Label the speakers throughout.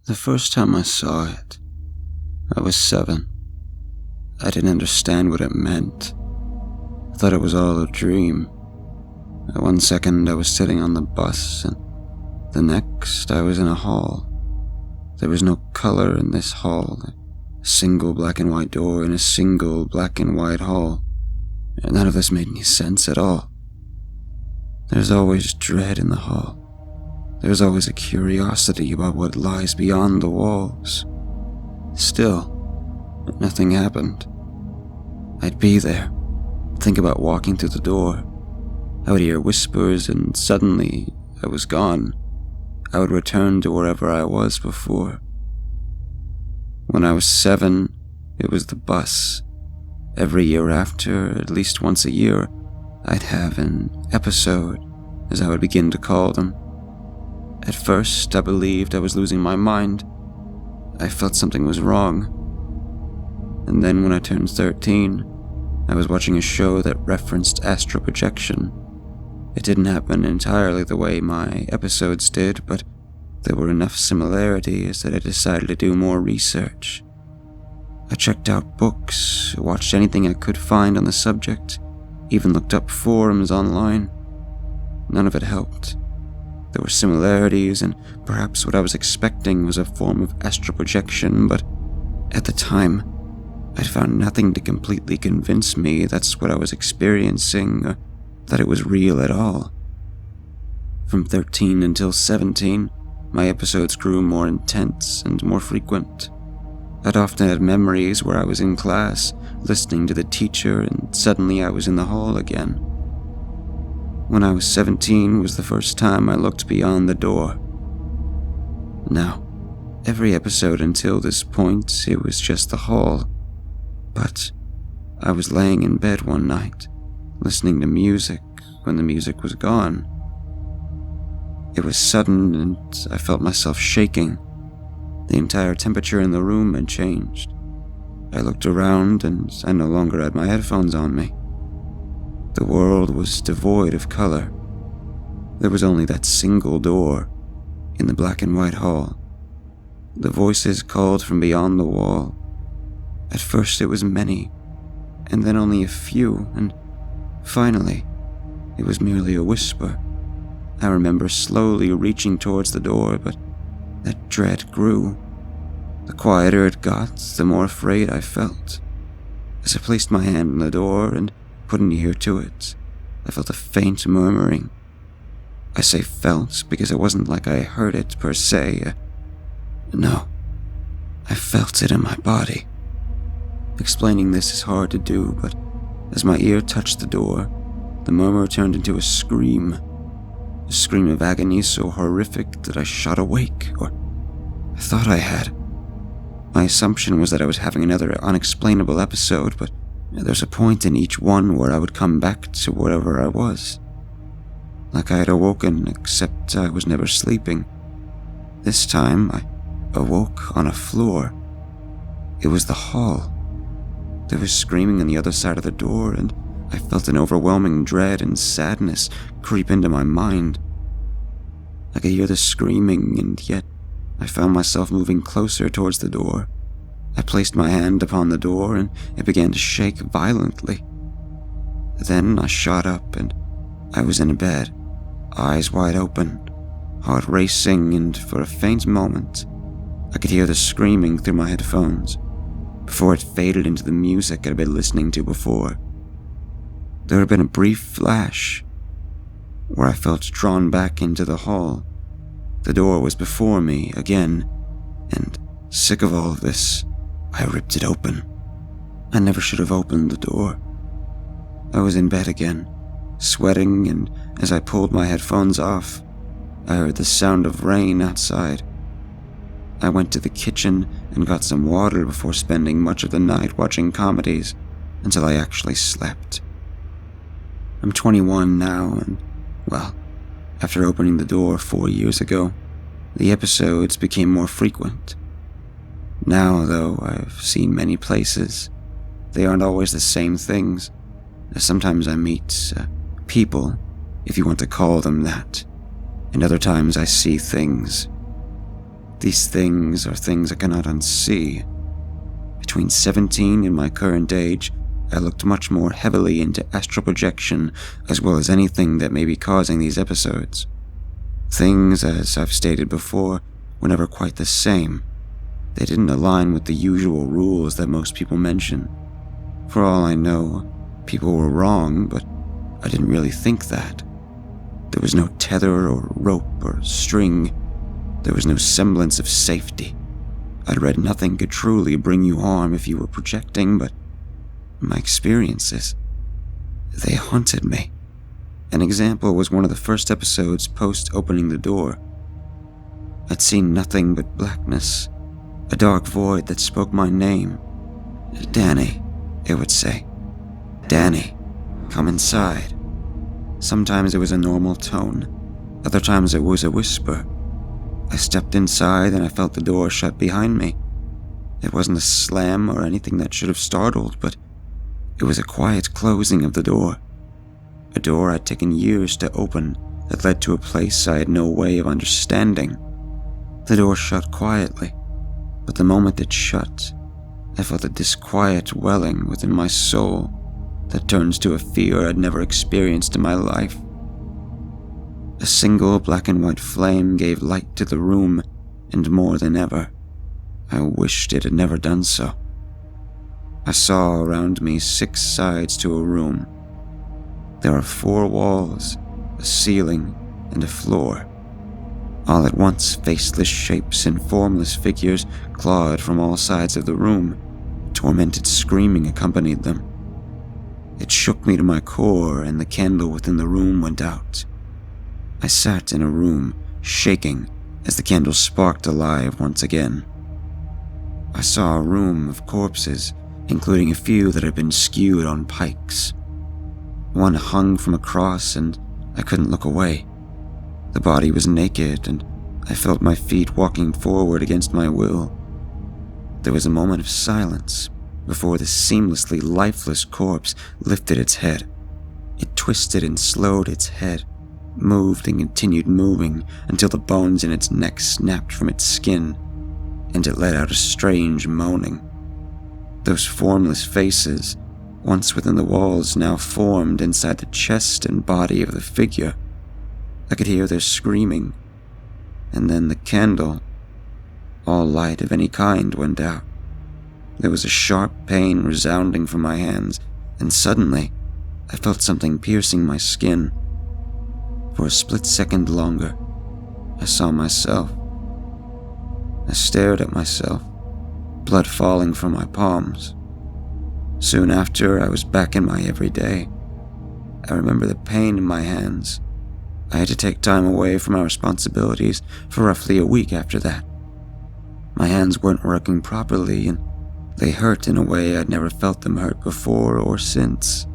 Speaker 1: The first time I saw it, I was 7. I didn't understand what it meant. I thought it was all a dream. At one second I was sitting on the bus, and the next I was in a hall. There was no color in this hall, a single black and white door in a single black and white hall. And none of this made any sense at all. There's always dread in the hall. There's always a curiosity about what lies beyond the walls. Still, nothing happened. I'd be there, think about walking through the door. I would hear whispers, and suddenly I was gone. I would return to wherever I was before. When I was 7, it was the bus. Every year after, at least once a year, I'd have an episode, as I would begin to call them. At first, I believed I was losing my mind. I felt something was wrong. And then when I turned 13, I was watching a show that referenced astral projection. It didn't happen entirely the way my episodes did, but there were enough similarities that I decided to do more research. I checked out books, watched anything I could find on the subject, even looked up forums online. None of it helped. There were similarities, and perhaps what I was expecting was a form of astral projection, but at the time, I'd found nothing to completely convince me that's what I was experiencing, or that it was real at all. From 13 until 17, my episodes grew more intense and more frequent. I'd often had memories where I was in class, listening to the teacher, and suddenly I was in the hall again. When I was 17 was the first time I looked beyond the door. Now, every episode until this point, it was just the hall. But I was laying in bed one night, listening to music when the music was gone. It was sudden, and I felt myself shaking. The entire temperature in the room had changed. I looked around, and I no longer had my headphones on me. The world was devoid of color. There was only that single door in the black and white hall. The voices called from beyond the wall. At first it was many, and then only a few, and finally, it was merely a whisper. I remember slowly reaching towards the door, but that dread grew. The quieter it got, the more afraid I felt. As I placed my hand on the door and put an ear to it, I felt a faint murmuring. I say felt because it wasn't like I heard it per se. No, I felt it in my body. Explaining this is hard to do, but as my ear touched the door, the murmur turned into a scream of agony so horrific that I shot awake, or I thought I had. My assumption was that I was having another unexplainable episode, but there's a point in each one where I would come back to wherever I was. Like I had awoken, except I was never sleeping. This time, I awoke on a floor. It was the hall. There was screaming on the other side of the door, and I felt an overwhelming dread and sadness creep into my mind. I could hear the screaming, and yet I found myself moving closer towards the door. I placed my hand upon the door, and it began to shake violently. Then I shot up, and I was in bed, eyes wide open, heart racing, and for a faint moment, I could hear the screaming through my headphones, before it faded into the music I'd been listening to before. There had been a brief flash, where I felt drawn back into the hall. The door was before me again, and sick of all of this, I ripped it open. I never should have opened the door. I was in bed again, sweating, and as I pulled my headphones off, I heard the sound of rain outside. I went to the kitchen and got some water before spending much of the night watching comedies until I actually slept. I'm 21 now, and, well, after opening the door 4 years ago, the episodes became more frequent. Now, though, I've seen many places. They aren't always the same things. Sometimes I meet people, if you want to call them that, and other times I see things. These things are things I cannot unsee. Between 17 and my current age, I looked much more heavily into astral projection as well as anything that may be causing these episodes. Things, as I've stated before, were never quite the same. They didn't align with the usual rules that most people mention. For all I know, people were wrong, but I didn't really think that. There was no tether or rope or string. There was no semblance of safety. I'd read nothing could truly bring you harm if you were projecting, but my experiences, they haunted me. An example was one of the first episodes post-opening the door. I'd seen nothing but blackness, a dark void that spoke my name. "Danny," it would say. "Danny, come inside." Sometimes it was a normal tone, other times it was a whisper. I stepped inside and I felt the door shut behind me. It wasn't a slam or anything that should have startled, but it was a quiet closing of the door. A door I'd taken years to open that led to a place I had no way of understanding. The door shut quietly, but the moment it shut, I felt a disquiet welling within my soul that turned to a fear I'd never experienced in my life. A single black and white flame gave light to the room, and more than ever, I wished it had never done so. I saw around me 6 sides to a room. There are 4 walls, a ceiling, and a floor. All at once, faceless shapes and formless figures clawed from all sides of the room. Tormented screaming accompanied them. It shook me to my core, and the candle within the room went out. I sat in a room, shaking, as the candle sparked alive once again. I saw a room of corpses, including a few that had been skewed on pikes. One hung from a cross, and I couldn't look away. The body was naked, and I felt my feet walking forward against my will. There was a moment of silence before the seamlessly lifeless corpse lifted its head. It twisted and slowed its head, moved and continued moving until the bones in its neck snapped from its skin, and it let out a strange moaning. Those formless faces, once within the walls, now formed inside the chest and body of the figure. I could hear their screaming, and then the candle, all light of any kind, went out. There was a sharp pain resounding from my hands, and suddenly I felt something piercing my skin. For a split second longer, I saw myself. I stared at myself, blood falling from my palms. Soon after, I was back in my everyday. I remember the pain in my hands. I had to take time away from my responsibilities for roughly a week after that. My hands weren't working properly, and they hurt in a way I'd never felt them hurt before or since.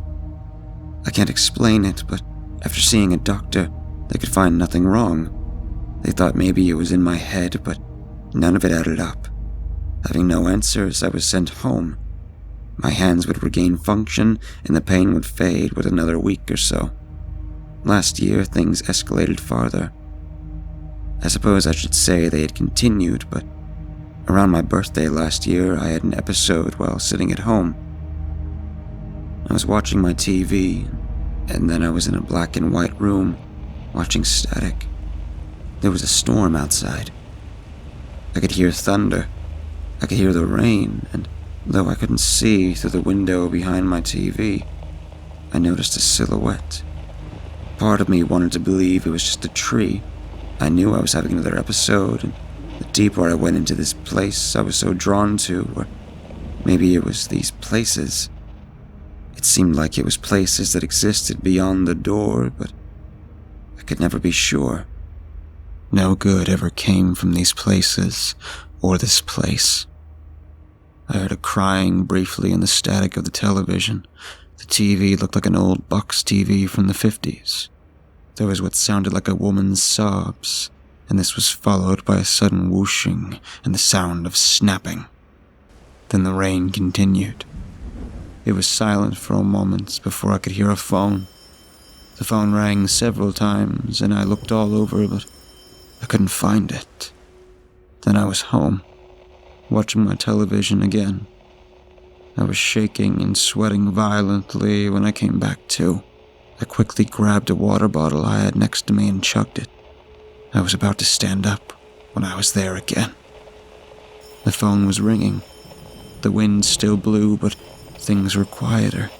Speaker 1: I can't explain it, but after seeing a doctor, they could find nothing wrong. They thought maybe it was in my head, but none of it added up. Having no answers, I was sent home. My hands would regain function, and the pain would fade with another week or so. Last year, things escalated farther. I suppose I should say they had continued, but around my birthday last year, I had an episode while sitting at home. I was watching my TV, and then I was in a black and white room, watching static. There was a storm outside. I could hear thunder. I could hear the rain, and though I couldn't see through the window behind my TV, I noticed a silhouette. Part of me wanted to believe it was just a tree. I knew I was having another episode, and the deeper I went into this place I was so drawn to, or maybe it was these places. It seemed like it was places that existed beyond the door, but I could never be sure. No good ever came from these places, or this place. I heard a crying briefly in the static of the television. The TV looked like an old box TV from the 50s. There was what sounded like a woman's sobs, and this was followed by a sudden whooshing and the sound of snapping. Then the rain continued. It was silent for a moment before I could hear a phone. The phone rang several times, and I looked all over, but I couldn't find it. Then I was home, watching my television again. I was shaking and sweating violently when I came back to. I quickly grabbed a water bottle I had next to me and chugged it. I was about to stand up when I was there again. The phone was ringing. The wind still blew, but things were quieter.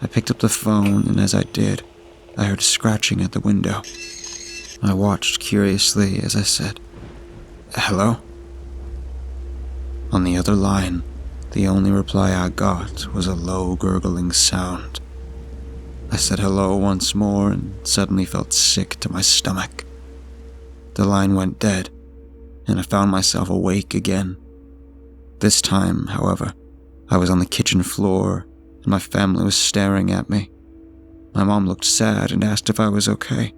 Speaker 1: I picked up the phone, and as I did, I heard scratching at the window. I watched curiously as I said, "Hello?" On the other line, the only reply I got was a low gurgling sound. I said hello once more and suddenly felt sick to my stomach. The line went dead, and I found myself awake again. This time, however, I was on the kitchen floor, and my family was staring at me. My mom looked sad and asked if I was okay.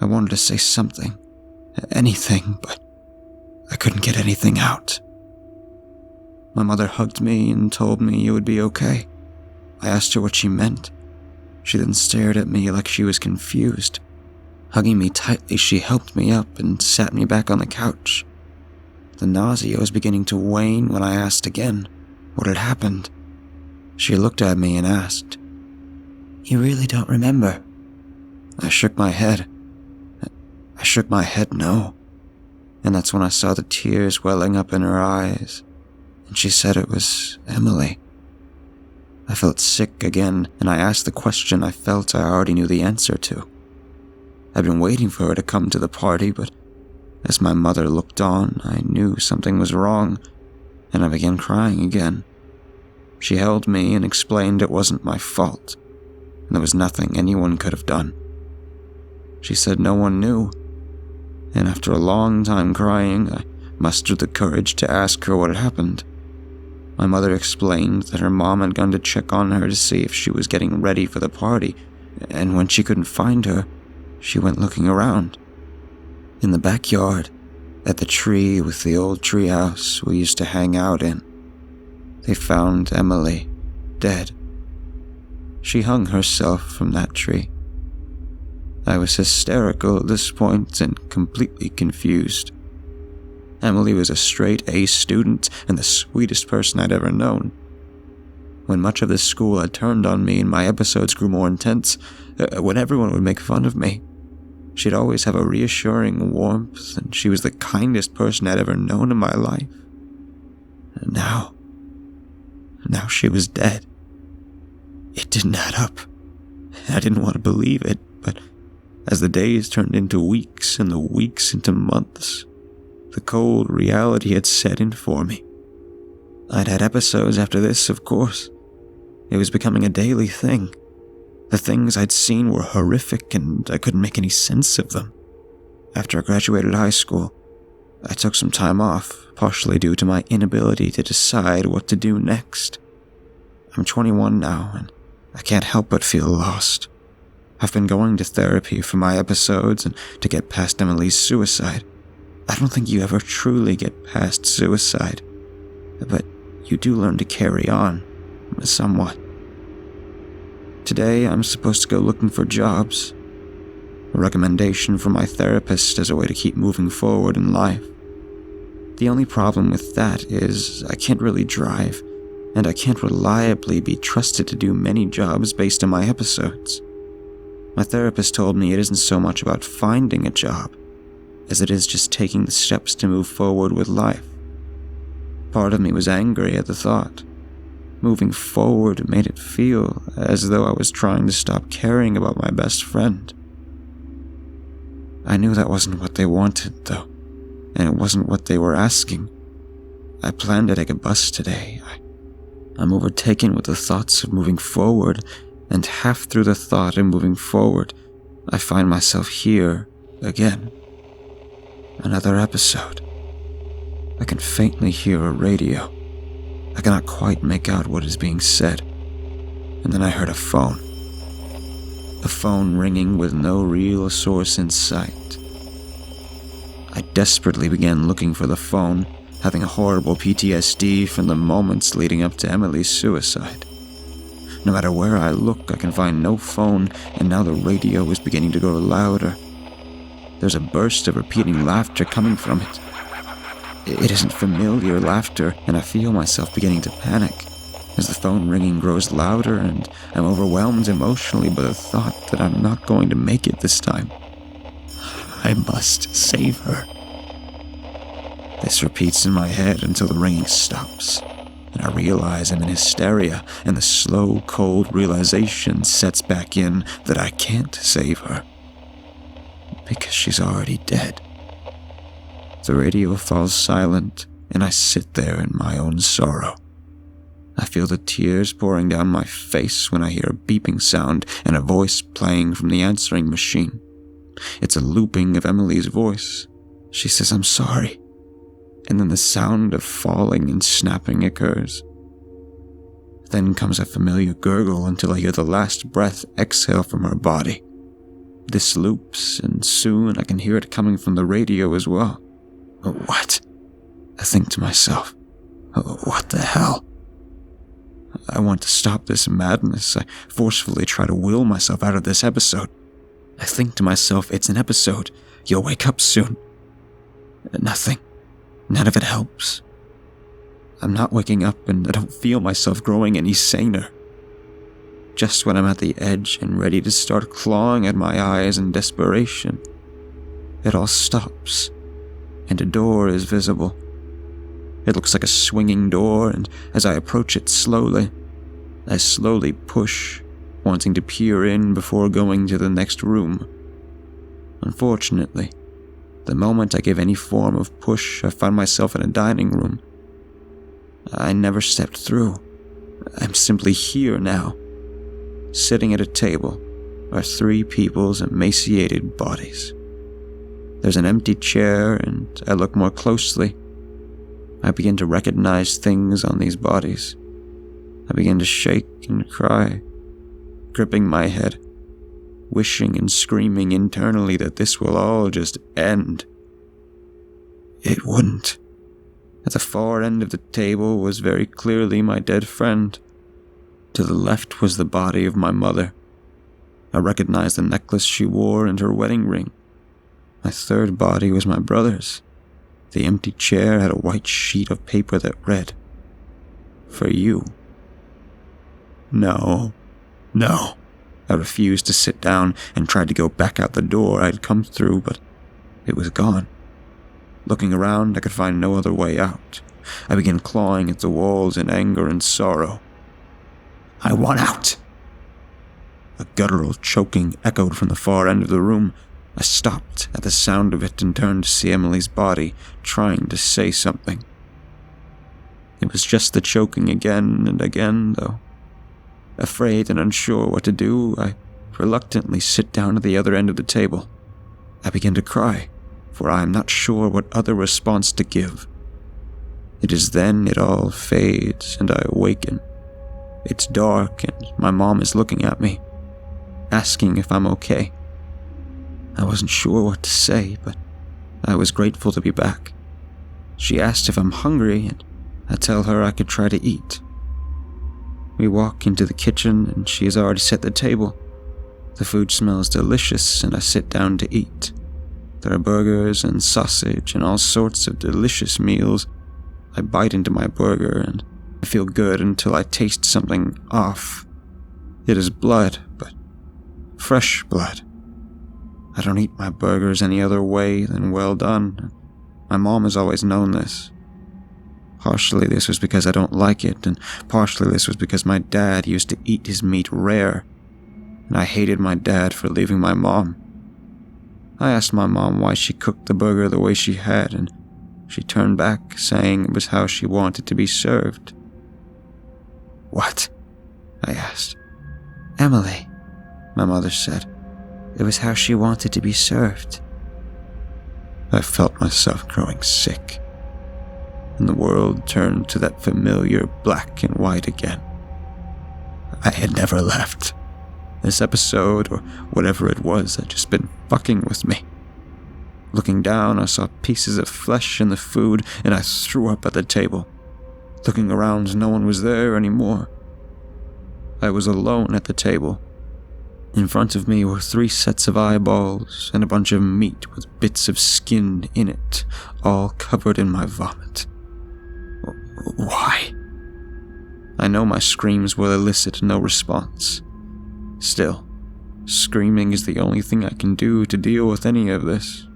Speaker 1: I wanted to say something, anything, but I couldn't get anything out. My mother hugged me and told me it would be okay. I asked her what she meant. She then stared at me like she was confused. Hugging me tightly, she helped me up and sat me back on the couch. The nausea was beginning to wane when I asked again what had happened. She looked at me and asked, "You really don't remember?" I shook my head. No. And that's when I saw the tears welling up in her eyes, and she said it was Emily. I felt sick again, and I asked the question I felt I already knew the answer to. I'd been waiting for her to come to the party, but as my mother looked on, I knew something was wrong, and I began crying again. She held me and explained it wasn't my fault, and there was nothing anyone could have done. She said no one knew, and after a long time crying, I mustered the courage to ask her what had happened. My mother explained that her mom had gone to check on her to see if she was getting ready for the party, and when she couldn't find her, she went looking around. In the backyard, at the tree with the old treehouse we used to hang out in, they found Emily, dead. She hung herself from that tree. I was hysterical at this point and completely confused. Emily was a straight A student and the sweetest person I'd ever known. When much of the school had turned on me and my episodes grew more intense, when everyone would make fun of me, she'd always have a reassuring warmth, and she was the kindest person I'd ever known in my life. And now she was dead. It didn't add up. I didn't want to believe it, but as the days turned into weeks and the weeks into months, the cold reality had set in for me. I'd had episodes after this, of course. It was becoming a daily thing. The things I'd seen were horrific and I couldn't make any sense of them. After I graduated high school, I took some time off, partially due to my inability to decide what to do next. I'm 21 now, and I can't help but feel lost. I've been going to therapy for my episodes and to get past Emily's suicide. I don't think you ever truly get past suicide, but you do learn to carry on, somewhat. Today, I'm supposed to go looking for jobs. A recommendation from my therapist as a way to keep moving forward in life. The only problem with that is I can't really drive, and I can't reliably be trusted to do many jobs based on my episodes. My therapist told me it isn't so much about finding a job, as it is just taking the steps to move forward with life. Part of me was angry at the thought. Moving forward made it feel as though I was trying to stop caring about my best friend. I knew that wasn't what they wanted, though, and it wasn't what they were asking. I planned to take a bus today. I'm overtaken with the thoughts of moving forward, and half through the thought of moving forward, I find myself here again. Another episode. I can faintly hear a radio. I cannot quite make out what is being said. And then I heard a phone. A phone ringing with no real source in sight. I desperately began looking for the phone, having a horrible PTSD from the moments leading up to Emily's suicide. No matter where I look, I can find no phone, and now the radio is beginning to grow louder. There's a burst of repeating laughter coming from it. It isn't familiar laughter, and I feel myself beginning to panic as the phone ringing grows louder, and I'm overwhelmed emotionally by the thought that I'm not going to make it this time. I must save her. This repeats in my head until the ringing stops, and I realize I'm in hysteria, and the slow, cold realization sets back in that I can't save her, because she's already dead. The radio falls silent, and I sit there in my own sorrow. I feel the tears pouring down my face when I hear a beeping sound and a voice playing from the answering machine. It's a looping of Emily's voice. She says, "I'm sorry." And then the sound of falling and snapping occurs. Then comes a familiar gurgle until I hear the last breath exhale from her body. This loops, and soon I can hear it coming from the radio as well. What? I think to myself, what the hell? I want to stop this madness. I forcefully try to will myself out of this episode. I think to myself, it's an episode. You'll wake up soon. Nothing. None of it helps. I'm not waking up, and I don't feel myself growing any saner. Just when I'm at the edge and ready to start clawing at my eyes in desperation, it all stops, and a door is visible. It looks like a swinging door, and as I approach it slowly, I slowly push, wanting to peer in before going to the next room. Unfortunately, the moment I give any form of push, I find myself in a dining room. I never stepped through. I'm simply here now. Sitting at a table are 3 people's emaciated bodies. There's an empty chair, and I look more closely. I begin to recognize things on these bodies. I begin to shake and cry, gripping my head, wishing and screaming internally that this will all just end. It wouldn't. At the far end of the table was very clearly my dead friend. To the left was the body of my mother. I recognized the necklace she wore and her wedding ring. My third body was my brother's. The empty chair had a white sheet of paper that read, "For you." No. I refused to sit down and tried to go back out the door I'd come through, but it was gone. Looking around, I could find no other way out. I began clawing at the walls in anger and sorrow. I want out! A guttural choking echoed from the far end of the room. I stopped at the sound of it and turned to see Emily's body, trying to say something. It was just the choking again and again, though. Afraid and unsure what to do, I reluctantly sit down at the other end of the table. I begin to cry, for I am not sure what other response to give. It is then it all fades and I awaken. It's dark and my mom is looking at me, asking if I'm okay. I wasn't sure what to say, but I was grateful to be back. She asked if I'm hungry, and I tell her I could try to eat. We walk into the kitchen, and she has already set the table. The food smells delicious, and I sit down to eat. There are burgers and sausage and all sorts of delicious meals. I bite into my burger, and I feel good until I taste something off. It is blood, but fresh blood. I don't eat my burgers any other way than well done. My mom has always known this. Partially this was because I don't like it, and partially this was because my dad used to eat his meat rare, and I hated my dad for leaving my mom. I asked my mom why she cooked the burger the way she had, and she turned back, saying it was how she wanted to be served. What? I asked. Emily, my mother said. It was how she wanted to be served. I felt myself growing sick, and the world turned to that familiar black and white again. I had never left. This episode, or whatever it was, had just been fucking with me. Looking down, I saw pieces of flesh in the food, and I threw up at the table. Looking around, no one was there anymore. I was alone at the table. In front of me were 3 sets of eyeballs and a bunch of meat with bits of skin in it, all covered in my vomit. Why? I know my screams will elicit no response. Still, screaming is the only thing I can do to deal with any of this.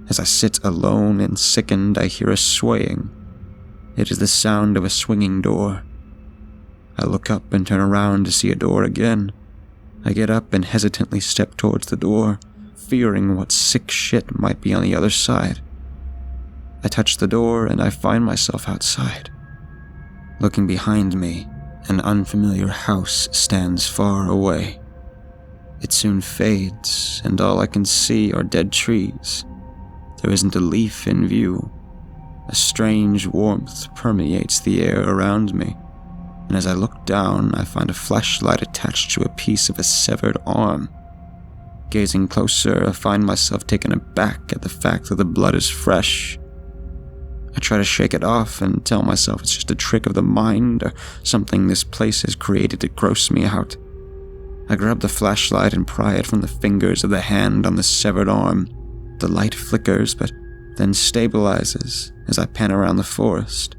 Speaker 1: As I sit alone and sickened, I hear a swaying. It is the sound of a swinging door. I look up and turn around to see a door again. I get up and hesitantly step towards the door, fearing what sick shit might be on the other side. I touch the door and I find myself outside. Looking behind me, an unfamiliar house stands far away. It soon fades, and all I can see are dead trees. There isn't a leaf in view. A strange warmth permeates the air around me, and as I look down, I find a flashlight attached to a piece of a severed arm. Gazing closer, I find myself taken aback at the fact that the blood is fresh. I try to shake it off and tell myself it's just a trick of the mind or something this place has created to gross me out. I grab the flashlight and pry it from the fingers of the hand on the severed arm. The light flickers, but then stabilizes as I pan around the forest.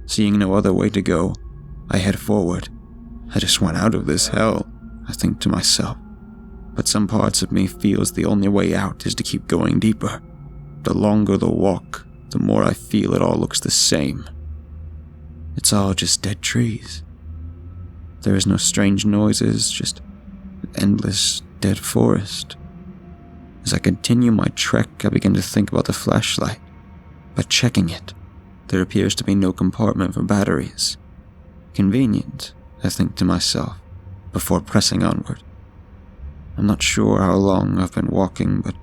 Speaker 1: Seeing no other way to go, I head forward. I just want out of this hell, I think to myself. But some parts of me feels the only way out is to keep going deeper. The longer the walk, the more I feel it all looks the same. It's all just dead trees. There is no strange noises, just an endless dead forest. As I continue my trek, I begin to think about the flashlight. But checking it, there appears to be no compartment for batteries. Convenient, I think to myself, before pressing onward. I'm not sure how long I've been walking, but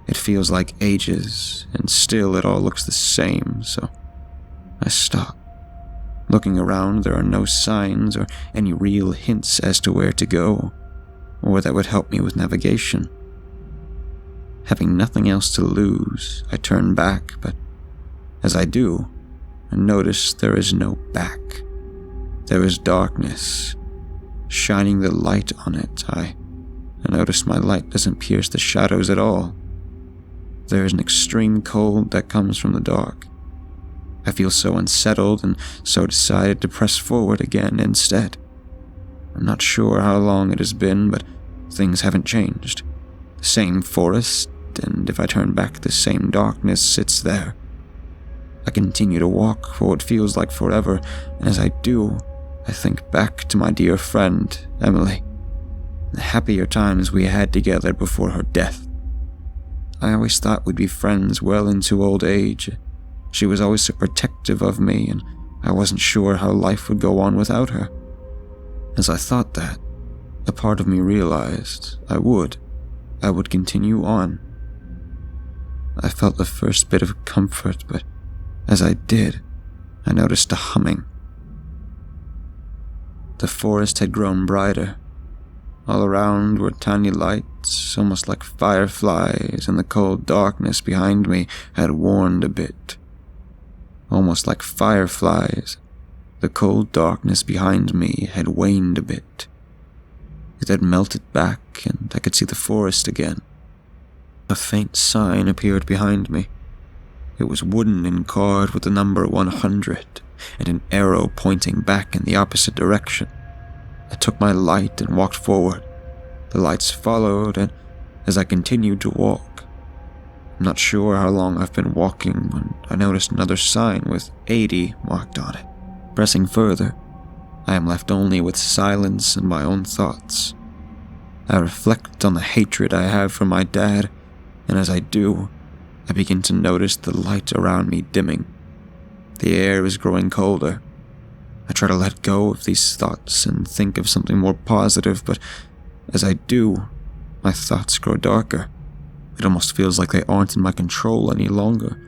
Speaker 1: it feels like ages, and still it all looks the same, so I stop. Looking around, there are no signs or any real hints as to where to go, or that would help me with navigation. Having nothing else to lose, I turn back, but as I do, I notice there is no back. There is darkness. Shining the light on it, I notice my light doesn't pierce the shadows at all. There is an extreme cold that comes from the dark. I feel so unsettled and so decided to press forward again instead. I'm not sure how long it has been, but things haven't changed. The same forest, and if I turn back, the same darkness sits there. I continue to walk for what feels like forever, and as I do, I think back to my dear friend, Emily. The happier times we had together before her death. I always thought we'd be friends well into old age. She was always so protective of me, and I wasn't sure how life would go on without her. As I thought that, a part of me realized I would continue on. I felt the first bit of comfort, but as I did, I noticed a humming. The forest had grown brighter. All around were tiny lights, almost like fireflies, and the cold darkness behind me had warmed a bit. Almost like fireflies, the cold darkness behind me had waned a bit. It had melted back, and I could see the forest again. A faint sign appeared behind me. It was wooden and carved with the number 100, and an arrow pointing back in the opposite direction. I took my light and walked forward. The lights followed, and as I continued to walk, I'm not sure how long I've been walking when I noticed another sign with 80 marked on it. Pressing further, I am left only with silence and my own thoughts. I reflect on the hatred I have for my dad, and as I do, I begin to notice the light around me dimming. The air is growing colder. I try to let go of these thoughts and think of something more positive, but as I do, my thoughts grow darker. It almost feels like they aren't in my control any longer,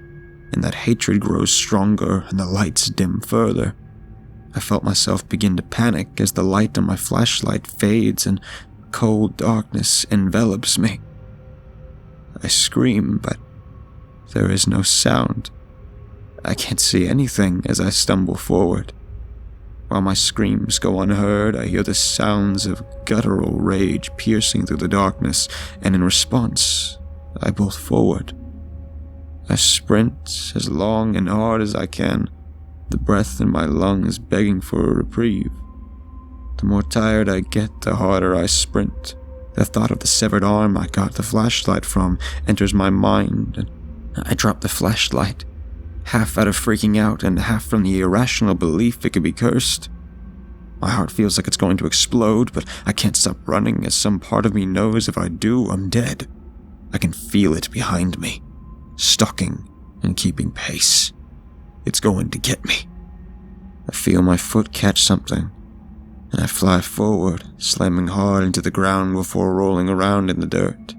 Speaker 1: and that hatred grows stronger and the lights dim further. I felt myself begin to panic as the light on my flashlight fades and cold darkness envelops me. I scream, but there is no sound. I can't see anything as I stumble forward. While my screams go unheard, I hear the sounds of guttural rage piercing through the darkness, and in response, I bolt forward. I sprint as long and hard as I can, the breath in my lungs begging for a reprieve. The more tired I get, the harder I sprint. The thought of the severed arm I got the flashlight from enters my mind, and I drop the flashlight, half out of freaking out and half from the irrational belief it could be cursed. My heart feels like it's going to explode, but I can't stop running as some part of me knows if I do, I'm dead. I can feel it behind me, stalking and keeping pace. It's going to get me. I feel my foot catch something, and I fly forward, slamming hard into the ground before rolling around in the dirt.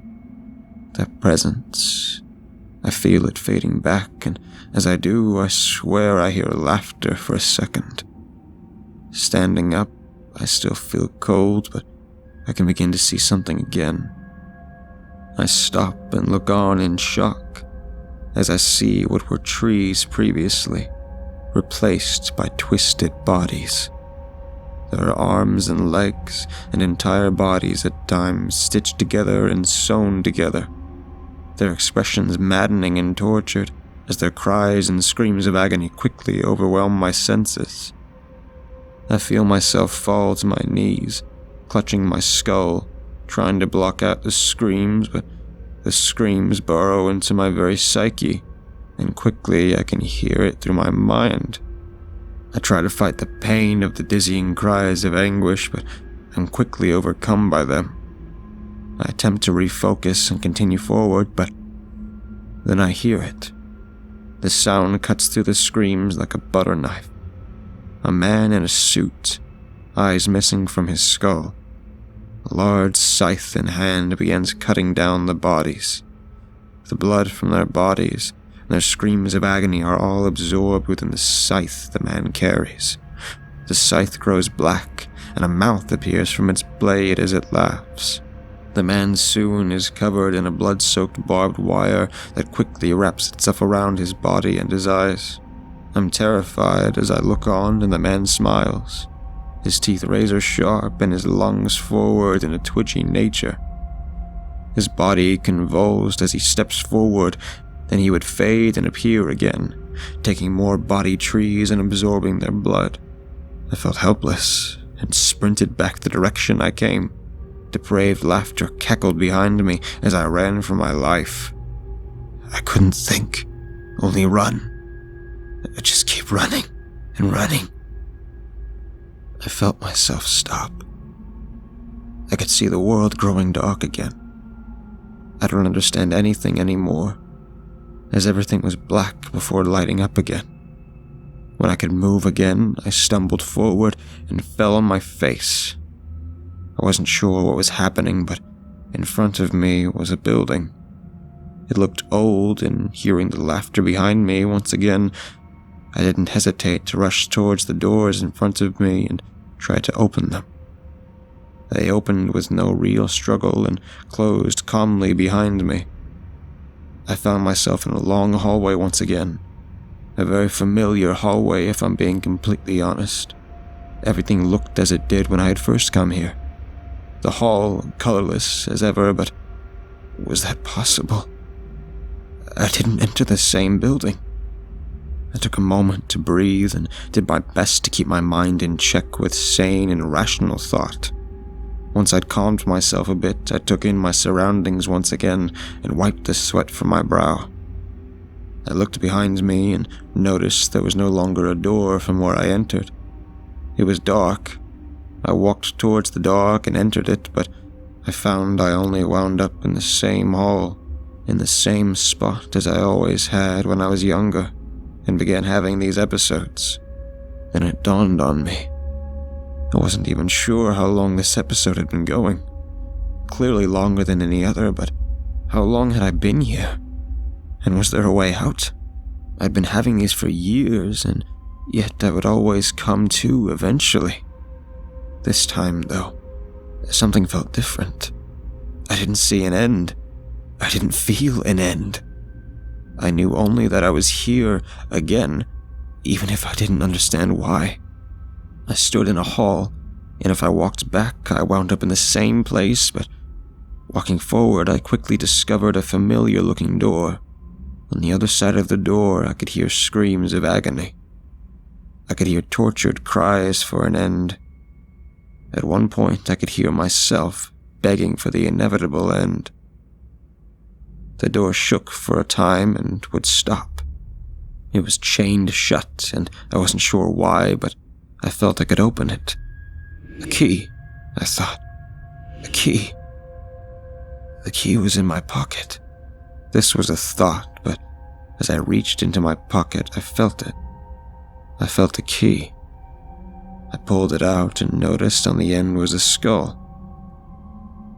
Speaker 1: That presence, I feel it fading back, and as I do, I swear I hear laughter for a second. Standing up, I still feel cold, but I can begin to see something again. I stop and look on in shock as I see what were trees previously, replaced by twisted bodies. There are arms and legs and entire bodies at times stitched together and sewn together, their expressions maddening and tortured as their cries and screams of agony quickly overwhelm my senses. I feel myself fall to my knees, clutching my skull, trying to block out the screams, but the screams burrow into my very psyche, and quickly I can hear it through my mind. I try to fight the pain of the dizzying cries of anguish, but I'm quickly overcome by them. I attempt to refocus and continue forward, but then I hear it. The sound cuts through the screams like a butter knife. A man in a suit, eyes missing from his skull. A large scythe in hand begins cutting down the bodies. The blood from their bodies and their screams of agony are all absorbed within the scythe the man carries. The scythe grows black, and a mouth appears from its blade as it laughs. The man soon is covered in a blood-soaked barbed wire that quickly wraps itself around his body and his eyes. I'm terrified as I look on, and the man smiles, his teeth razor sharp and his lungs forward in a twitchy nature. His body convulsed as he steps forward, then he would fade and appear again, taking more body trees and absorbing their blood. I felt helpless and sprinted back the direction I came. Depraved laughter cackled behind me as I ran for my life. I couldn't think, only run. I just keep running and running. I felt myself stop. I could see the world growing dark again. I don't understand anything anymore, as everything was black before lighting up again. When I could move again, I stumbled forward and fell on my face. I wasn't sure what was happening, but in front of me was a building. It looked old, and hearing the laughter behind me once again, I didn't hesitate to rush towards the doors in front of me and try to open them. They opened with no real struggle and closed calmly behind me. I found myself in a long hallway once again. A very familiar hallway, if I'm being completely honest. Everything looked as it did when I had first come here. The hall, colorless as ever, but was that possible? I didn't enter the same building. I took a moment to breathe and did my best to keep my mind in check with sane and rational thought. Once I'd calmed myself a bit, I took in my surroundings once again and wiped the sweat from my brow. I looked behind me and noticed there was no longer a door from where I entered. It was dark. I walked towards the dark and entered it, but I found I only wound up in the same hall, in the same spot as I always had when I was younger, and began having these episodes. Then it dawned on me. I wasn't even sure how long this episode had been going. Clearly longer than any other, but how long had I been here? And was there a way out? I'd been having these for years, and yet I would always come to eventually. This time, though, something felt different. I didn't see an end. I didn't feel an end. I knew only that I was here again, even if I didn't understand why.
Speaker 2: I stood in a hall, and if I walked back, I wound up in the same place, but walking forward, I quickly discovered a familiar-looking door. On the other side of the door, I could hear screams of agony. I could hear tortured cries for an end. At one point, I could hear myself begging for the inevitable end. The door shook for a time and would stop. It was chained shut, and I wasn't sure why, but I felt I could open it. A key, I thought. A key. The key was in my pocket. This was a thought, but as I reached into my pocket, I felt it. I felt the key. I pulled it out and noticed on the end was a skull.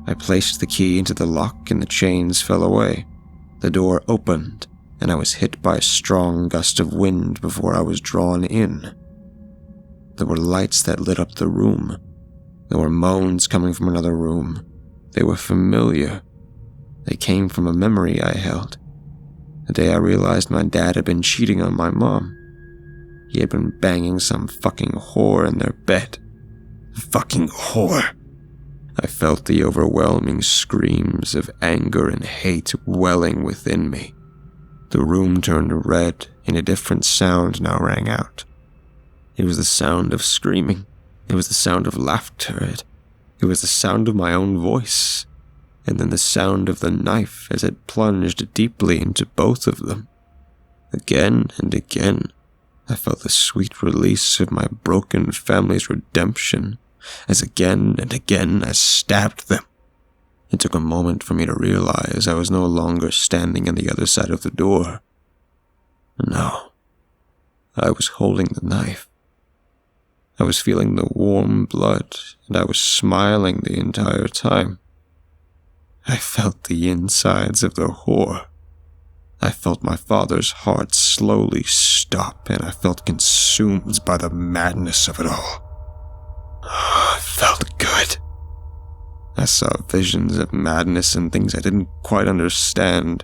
Speaker 2: I placed the key into the lock and the chains fell away. The door opened, and I was hit by a strong gust of wind before I was drawn in. There were lights that lit up the room. There were moans coming from another room. They were familiar. They came from a memory I held. The day I realized my dad had been cheating on my mom. He had been banging some fucking whore in their bed. Fucking whore. I felt the overwhelming screams of anger and hate welling within me. The room turned red, and a different sound now rang out. It was the sound of screaming. It was the sound of laughter. It was the sound of my own voice. And then the sound of the knife as it plunged deeply into both of them. Again and again, I felt the sweet release of my broken family's redemption, as again and again I stabbed them. It took a moment for me to realize I was no longer standing on the other side of the door. No, I was holding the knife. I was feeling the warm blood, and I was smiling the entire time. I felt the insides of the whore. I felt my father's heart slowly stop, and I felt consumed by the madness of it all. Oh, it felt good. I saw visions of madness and things I didn't quite understand.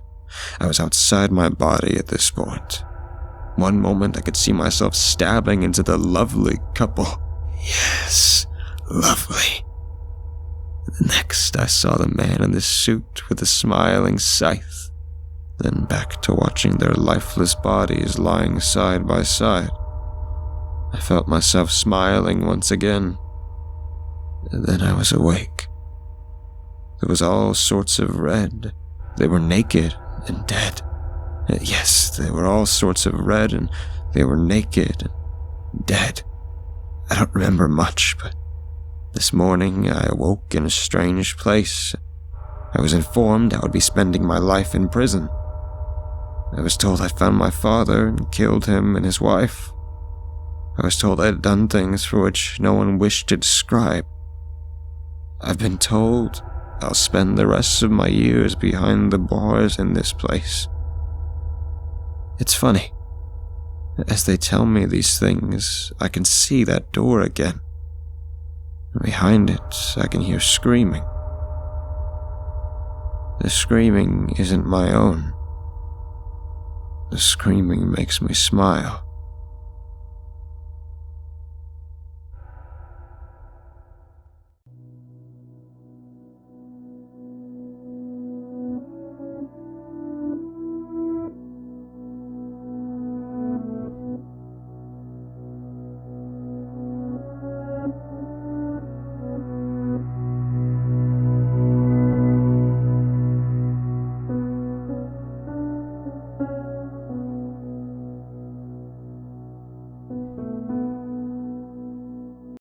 Speaker 2: I was outside my body at this point. One moment I could see myself stabbing into the lovely couple. Yes, lovely. The next I saw the man in the suit with the smiling scythe. Then back to watching their lifeless bodies lying side by side. I felt myself smiling once again. And then I was awake. There was all sorts of red. They were naked and dead. Yes, they were all sorts of red, and they were naked and dead. I don't remember much, but this morning I awoke in a strange place. I was informed I would be spending my life in prison. I was told I'd found my father and killed him and his wife. I was told I'd done things for which no one wished to describe. I've been told I'll spend the rest of my years behind the bars in this place. It's funny. As they tell me these things, I can see that door again. Behind it, I can hear screaming. The screaming isn't my own. The screaming makes me smile.